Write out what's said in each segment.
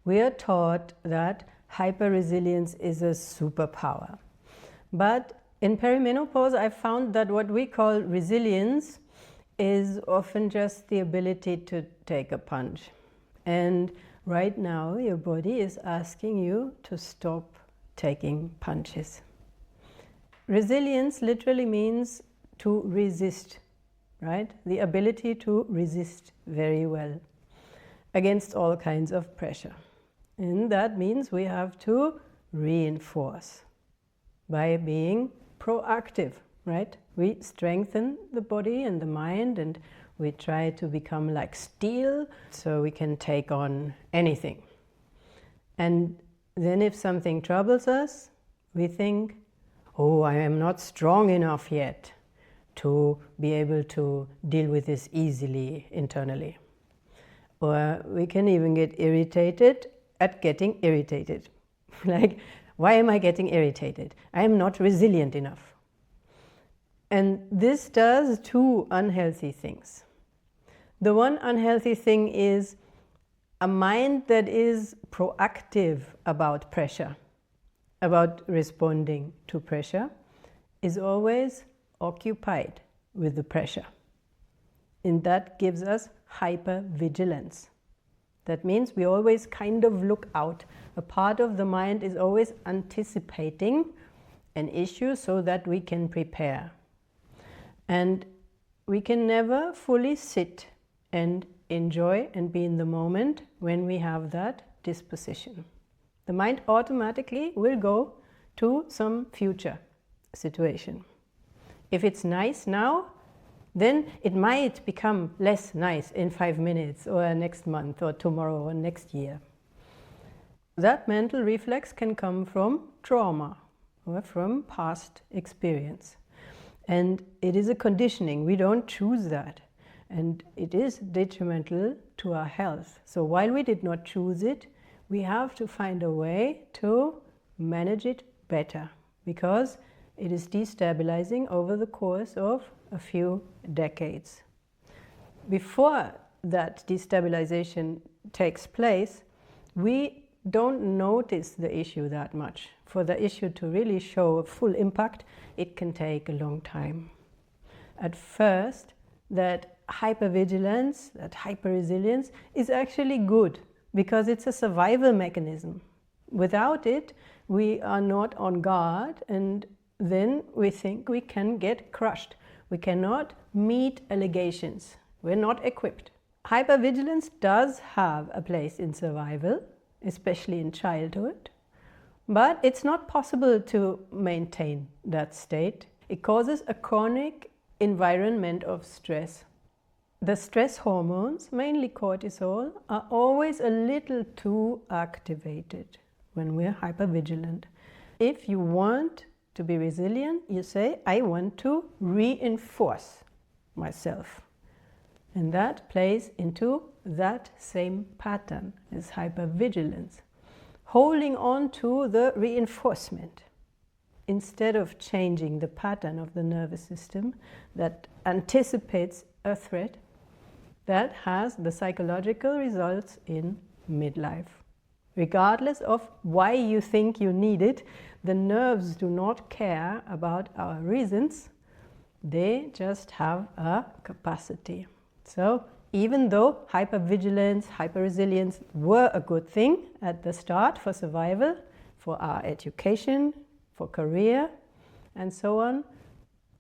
We are taught that hyperresilience is a superpower. But in perimenopause, I found that what we call resilience is often just the ability to take a punch. And right now, your body is asking you to stop taking punches. Resilience literally means to resist, right? The ability to resist very well against all kinds of pressure. And that means we have to reinforce by being proactive, right? We strengthen the body and the mind, and we try to become like steel so we can take on anything. And then if something troubles us, we think, oh, I am not strong enough yet to be able to deal with this easily internally. Or we can even get irritated at getting irritated. Like, why am I getting irritated? I am not resilient enough. And this does two unhealthy things. The one unhealthy thing is a mind that is proactive about pressure, about responding to pressure, is always occupied with the pressure. And that gives us hypervigilance. That means we always kind of look out. A part of the mind is always anticipating an issue so that we can prepare. And we can never fully sit and enjoy and be in the moment when we have that disposition. The mind automatically will go to some future situation. If it's nice now, then it might become less nice in 5 minutes or next month or tomorrow or next year. That mental reflex can come from trauma or from past experience. And it is a conditioning. We don't choose that. And it is detrimental to our health. So while we did not choose it, we have to find a way to manage it better, because it is destabilizing over the course of a few decades. Before that destabilization takes place, we don't notice the issue that much. For the issue to really show a full impact, it can take a long time. At first, that hypervigilance, that hyperresilience is actually good because it's a survival mechanism. Without it, we are not on guard, and then we think we can get crushed. We cannot meet allegations. We're not equipped. Hypervigilance does have a place in survival, especially in childhood, but it's not possible to maintain that state. It causes a chronic environment of stress. The stress hormones, mainly cortisol, are always a little too activated when we're hypervigilant. If you want to be resilient, you say, I want to reinforce myself. And that plays into that same pattern as hypervigilance. Holding on to the reinforcement instead of changing the pattern of the nervous system that anticipates a threat, that has the psychological results in midlife. Regardless of why you think you need it, the nerves do not care about our reasons. They just have a capacity. So even though hypervigilance, hyperresilience were a good thing at the start for survival, for our education, for career, and so on,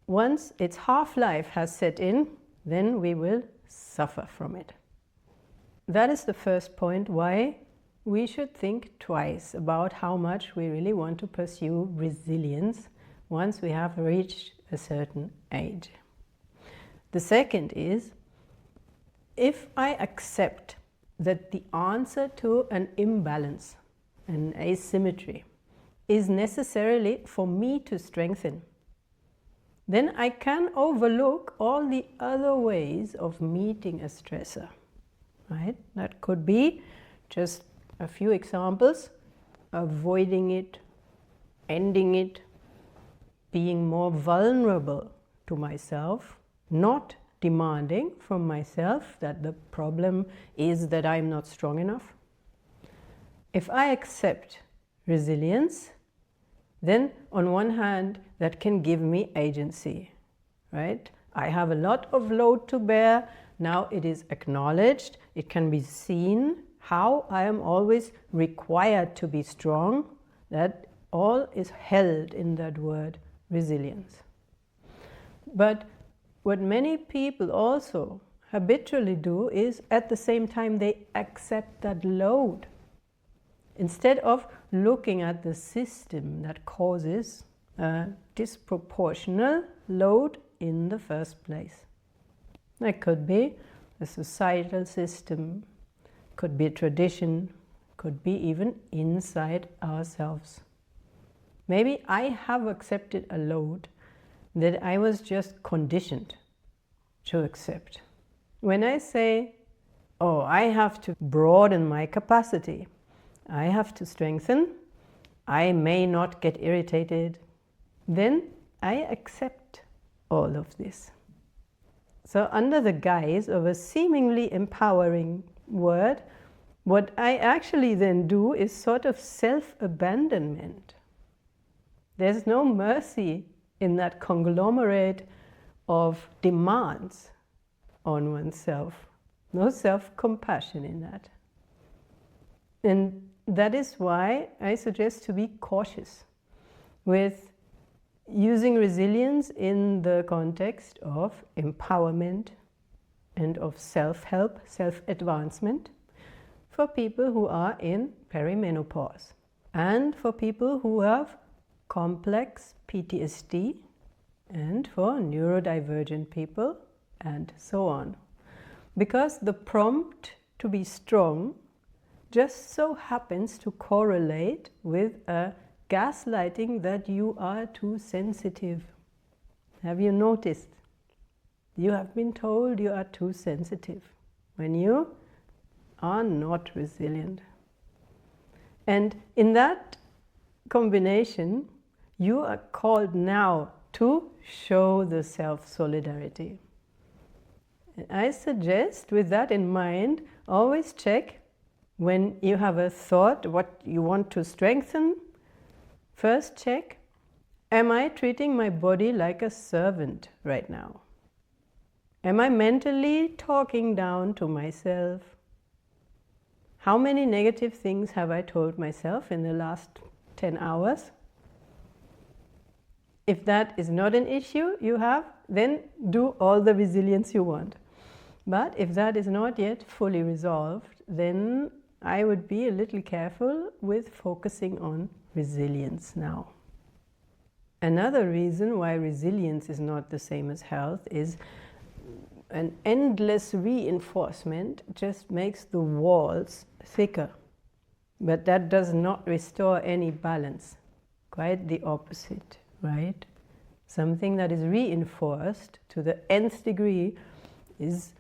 once its half-life has set in, then we will suffer from it. That is the first point why we should think twice about how much we really want to pursue resilience once we have reached a certain age. The second is, if I accept that the answer to an imbalance, an asymmetry, is necessarily for me to strengthen, then I can overlook all the other ways of meeting a stressor, right? That could be just a few examples: avoiding it, ending it, being more vulnerable to myself, not demanding from myself that the problem is that I'm not strong enough, If I accept resilience, then on one hand, that can give me agency, right? I have a lot of load to bear. Now it is acknowledged. It can be seen how I am always required to be strong. That all is held in that word, resilience. But what many people also habitually do is at the same time they accept that load. Instead of looking at the system that causes a disproportional load in the first place. It could be a societal system, could be a tradition, could be even inside ourselves. Maybe I have accepted a load that I was just conditioned to accept. When I say, oh, I have to broaden my capacity, I have to strengthen, I may not get irritated, then I accept all of this. So under the guise of a seemingly empowering word, what I actually then do is sort of self-abandonment. There's no mercy in that conglomerate of demands on oneself. No self-compassion in that. And that is why I suggest to be cautious with using resilience in the context of empowerment and of self-help, self-advancement for people who are in perimenopause and for people who have complex PTSD and for neurodivergent people and so on. Because the prompt to be strong just so happens to correlate with a gaslighting that you are too sensitive. Have you noticed? You have been told you are too sensitive when you are not resilient. And in that combination, you are called now to show the self-solidarity. I suggest, with that in mind, always check when you have a thought what you want to strengthen. First check, am I treating my body like a servant right now? Am I mentally talking down to myself? How many negative things have I told myself in the last 10 hours? If that is not an issue you have, then do all the resilience you want. But if that is not yet fully resolved, then I would be a little careful with focusing on resilience now. Another reason why resilience is not the same as health is an endless reinforcement just makes the walls thicker. But that does not restore any balance. Quite the opposite, right? Something that is reinforced to the nth degree is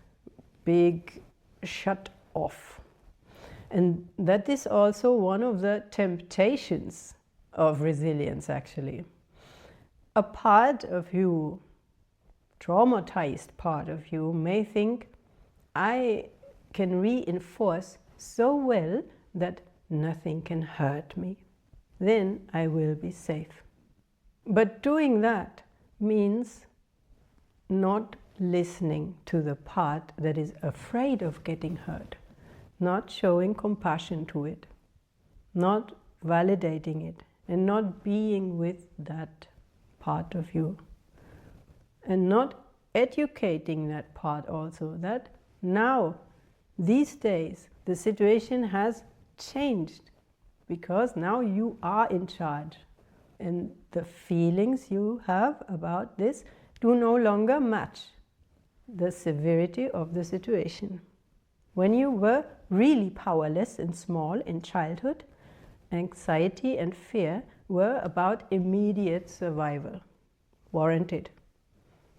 big shut off. And that is also one of the temptations of resilience, actually. A part of you, traumatized part of you, may think, I can reinforce so well that nothing can hurt me. Then I will be safe. But doing that means not listening to the part that is afraid of getting hurt, not showing compassion to it, not validating it, and not being with that part of you, and not educating that part also, that now, these days, the situation has changed because now you are in charge, and the feelings you have about this do no longer match the severity of the situation. When you were really powerless and small in childhood, anxiety and fear were about immediate survival, warranted.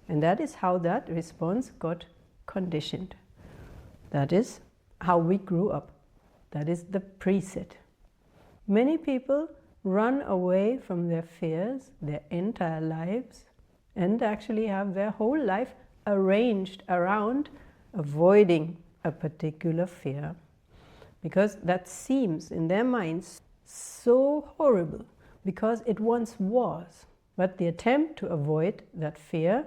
And that is how that response got conditioned. That is how we grew up. That is the preset. Many people run away from their fears their entire lives and actually have their whole life arranged around avoiding a particular fear. because that seems in their minds so horrible, because it once was. But the attempt to avoid that fear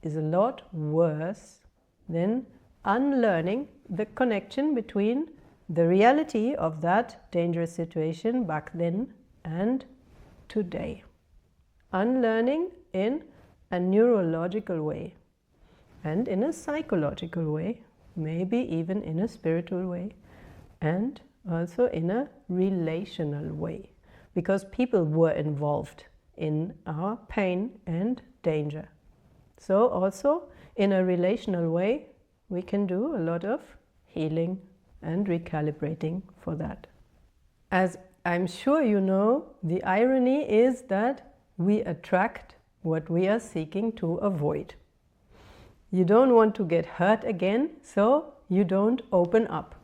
is a lot worse than unlearning the connection between the reality of that dangerous situation back then and today. Unlearning in a neurological way and in a psychological way, maybe even in a spiritual way, and also in a relational way, because people were involved in our pain and danger. So also in a relational way, we can do a lot of healing and recalibrating for that. As I'm sure you know, the irony is that we attract what we are seeking to avoid. You don't want to get hurt again, so you don't open up.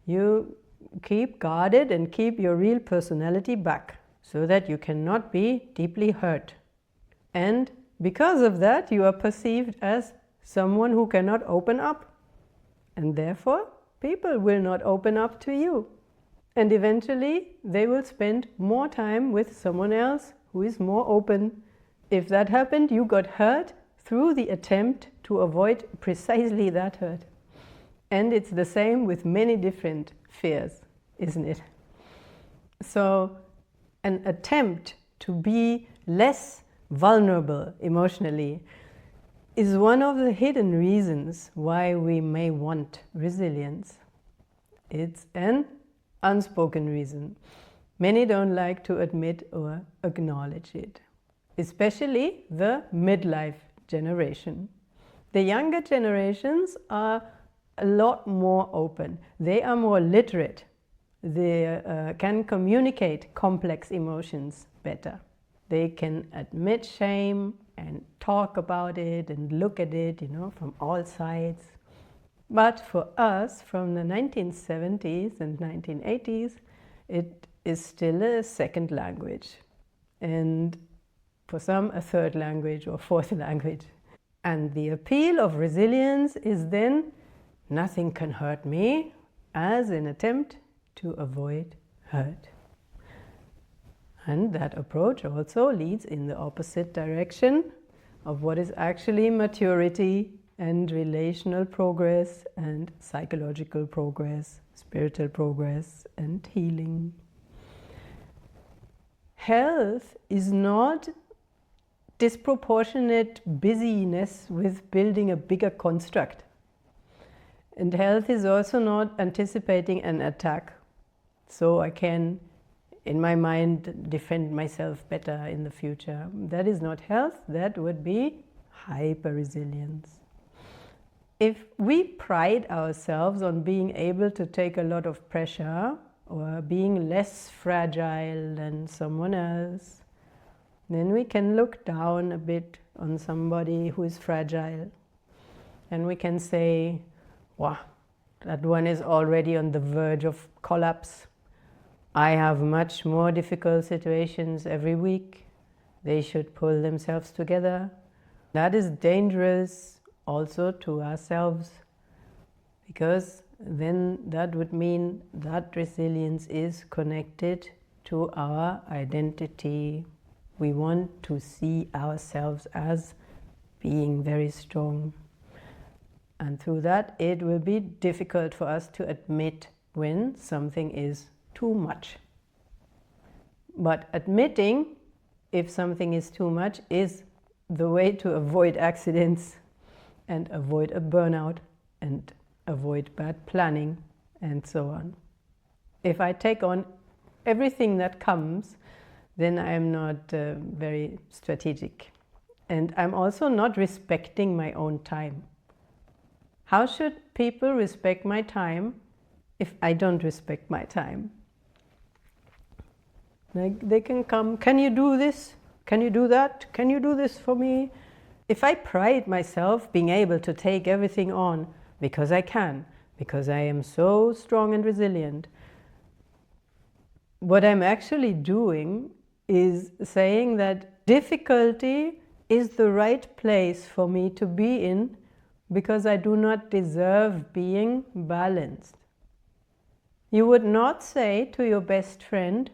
You keep guarded and keep your real personality back, so that you cannot be deeply hurt. And because of that, you are perceived as someone who cannot open up. And therefore, people will not open up to you. And eventually, they will spend more time with someone else who is more open. If that happened, you got hurt through the attempt to avoid precisely that hurt. And it's the same with many different fears, isn't it? So, an attempt to be less vulnerable emotionally is one of the hidden reasons why we may want resilience. It's an unspoken reason. Many don't like to admit or acknowledge it, especially the midlife generation. The younger generations are a lot more open. They are more literate. They can communicate complex emotions better. They can admit shame and talk about it and look at it, from all sides. But for us, from the 1970s and 1980s, it is still a second language. And for some, a third language or fourth language. And the appeal of resilience is then, nothing can hurt me, as an attempt to avoid hurt. And that approach also leads in the opposite direction of what is actually maturity and relational progress and psychological progress, spiritual progress and healing. Health is not disproportionate busyness with building a bigger construct. And health is also not anticipating an attack, so I can, in my mind, defend myself better in the future. That is not health, that would be hypervigilance. If we pride ourselves on being able to take a lot of pressure or being less fragile than someone else, then we can look down a bit on somebody who is fragile. And we can say, wow, that one is already on the verge of collapse. I have much more difficult situations every week. They should pull themselves together. That is dangerous also to ourselves, because then that would mean that resilience is connected to our identity. We want to see ourselves as being very strong. And through that, it will be difficult for us to admit when something is too much. But admitting if something is too much is the way to avoid accidents and avoid a burnout and avoid bad planning and so on. If I take on everything that comes, then I am not very strategic. And I'm also not respecting my own time. How should people respect my time if I don't respect my time? Like, they can come, can you do this? Can you do that? Can you do this for me? If I pride myself being able to take everything on because I can, because I am so strong and resilient, what I'm actually doing is saying that difficulty is the right place for me to be in, because I do not deserve being balanced. You would not say to your best friend,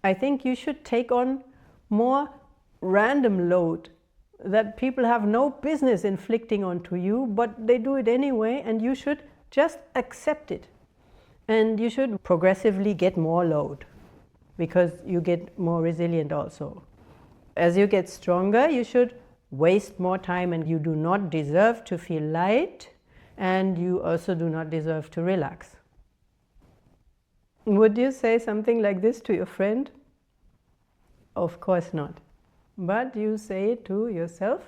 I think you should take on more random load that people have no business inflicting onto you, but they do it anyway, and you should just accept it. And you should progressively get more load because you get more resilient also. As you get stronger, you should waste more time, and you do not deserve to feel light, and you also do not deserve to relax. Would you say something like this to your friend? Of course not. But you say it to yourself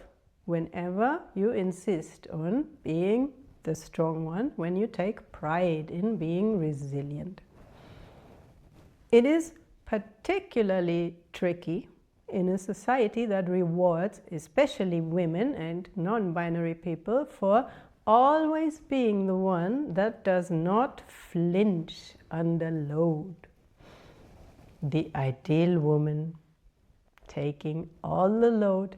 whenever you insist on being the strong one, when you take pride in being resilient. It is particularly tricky in a society that rewards especially women and non-binary people for always being the one that does not flinch under load. The ideal woman, taking all the load,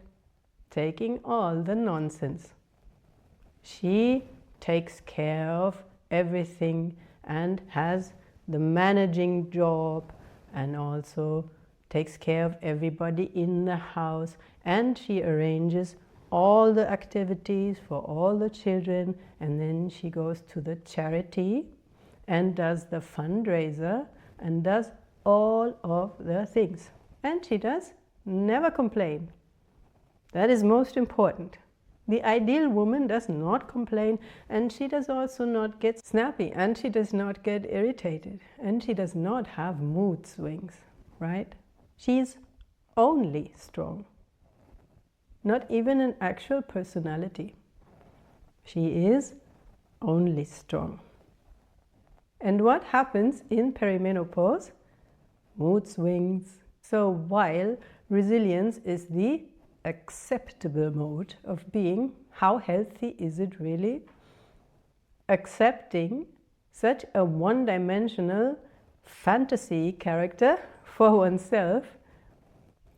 taking all the nonsense. She takes care of everything and has the managing job, and also takes care of everybody in the house, and she arranges all the activities for all the children, and then she goes to the charity and does the fundraiser and does all of the things. And she does never complain. That is most important. The ideal woman does not complain, and she does also not get snappy, and she does not get irritated, and she does not have mood swings, right? She's only strong. Not even an actual personality. She is only strong. And what happens in perimenopause? Mood swings. So while resilience is the acceptable mode of being, how healthy is it really? Accepting such a one-dimensional fantasy character for oneself,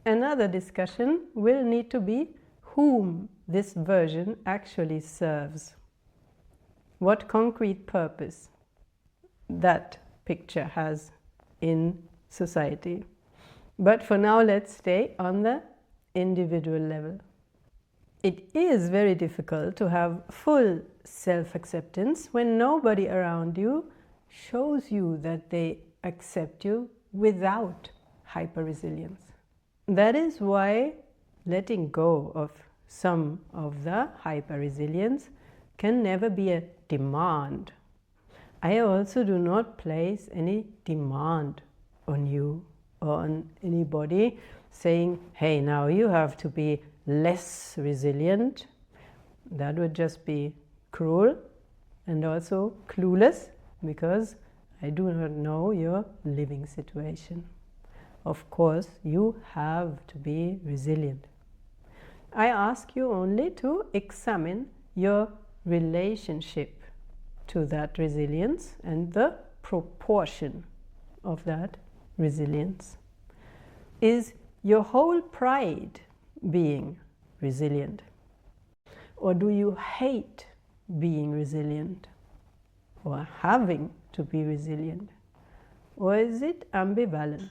another discussion will need to be whom this version actually serves. What concrete purpose that picture has in society. But for now, let's stay on the individual level. It is very difficult to have full self-acceptance when nobody around you shows you that they accept you without hyper-resilience. That is why letting go of some of the hyper-resilience can never be a demand. I also do not place any demand on you or on anybody saying, hey, now you have to be less resilient. That would just be cruel and also clueless, because I do not know your living situation. Of course, you have to be resilient. I ask you only to examine your relationship to that resilience and the proportion of that resilience. Is your whole pride being resilient? Or do you hate being resilient or having to be resilient? Or is it ambivalent?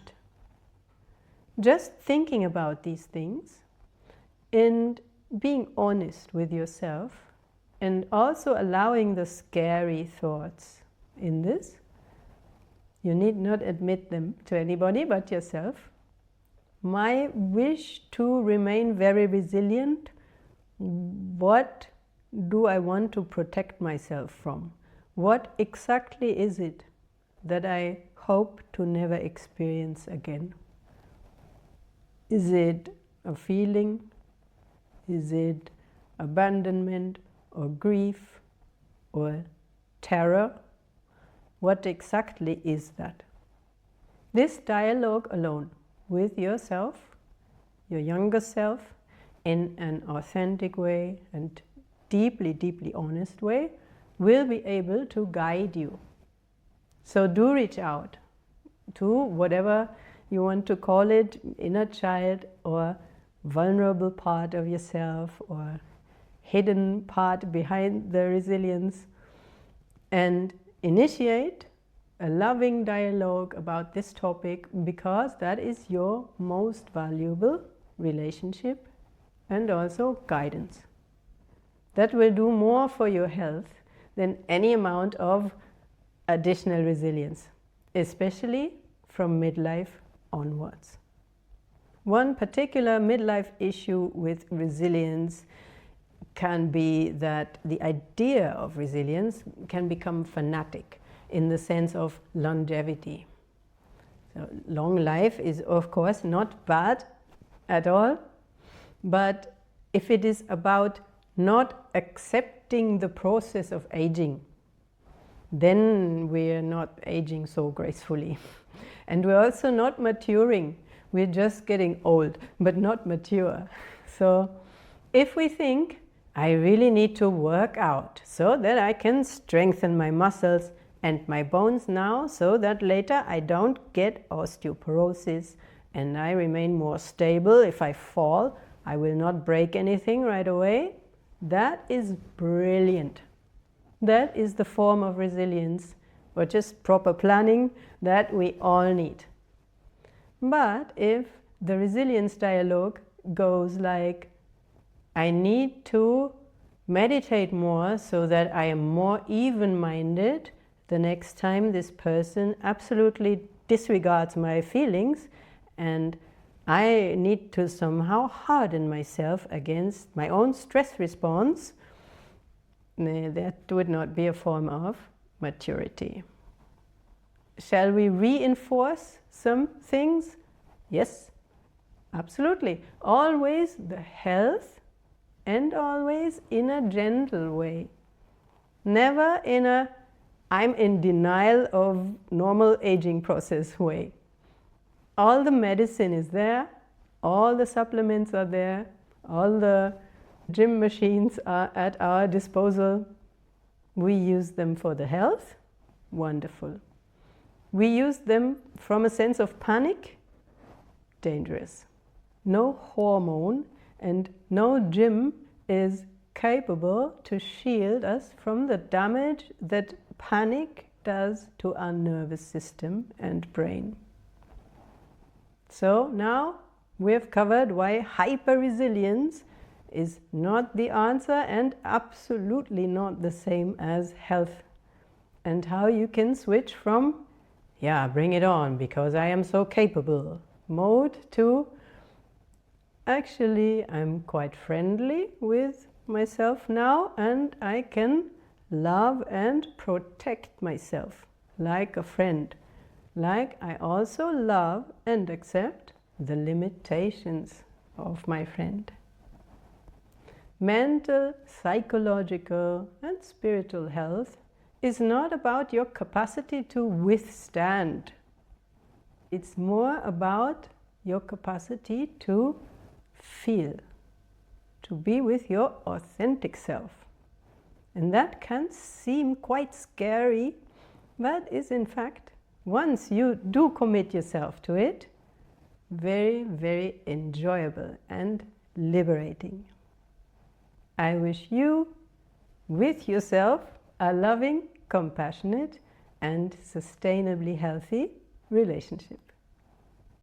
Just thinking about these things and being honest with yourself, and also allowing the scary thoughts in this. You need not admit them to anybody but yourself. My wish to remain very resilient, what do I want to protect myself from? What exactly is it that I hope to never experience again? Is it a feeling? Is it abandonment or grief or terror? What exactly is that? This dialogue alone with yourself, your younger self, in an authentic way and deeply, deeply honest way, will be able to guide you. So do reach out to whatever you want to call it, inner child or vulnerable part of yourself or hidden part behind the resilience, and initiate a loving dialogue about this topic, because that is your most valuable relationship and also guidance. That will do more for your health than any amount of additional resilience, especially from midlife onwards. One particular midlife issue with resilience can be that the idea of resilience can become fanatic in the sense of longevity. So long life is of course not bad at all, but if it is about not accepting the process of aging, then we're not aging so gracefully. And we're also not maturing. We're just getting old, but not mature. So if we think, I really need to work out so that I can strengthen my muscles and my bones now, so that later I don't get osteoporosis and I remain more stable. If I fall, I will not break anything right away. That is brilliant. That is the form of resilience, or just proper planning that we all need. But if the resilience dialogue goes like, I need to meditate more so that I am more even-minded the next time this person absolutely disregards my feelings, and I need to somehow harden myself against my own stress response, that would not be a form of maturity. Shall we reinforce some things? Yes, absolutely. Always the health, and always in a gentle way. Never in a I'm in denial of normal aging process way. All the medicine is there, all the supplements are there, all the gym machines are at our disposal. We use them for the health, wonderful. We use them from a sense of panic, dangerous. No hormone and no gym is capable to shield us from the damage that panic does to our nervous system and brain. So now we have covered why hyperresilience is not the answer and absolutely not the same as health, and how you can switch from, yeah, bring it on because I am so capable mode to, actually I'm quite friendly with myself now and I can love and protect myself like a friend, like I also love and accept the limitations of my friend. Mental, psychological and spiritual health is not about your capacity to withstand. It's more about your capacity to feel, to be with your authentic self. And that can seem quite scary, but is in fact, once you do commit yourself to it, very, very enjoyable and liberating. I wish you, with yourself, a loving, compassionate and sustainably healthy relationship.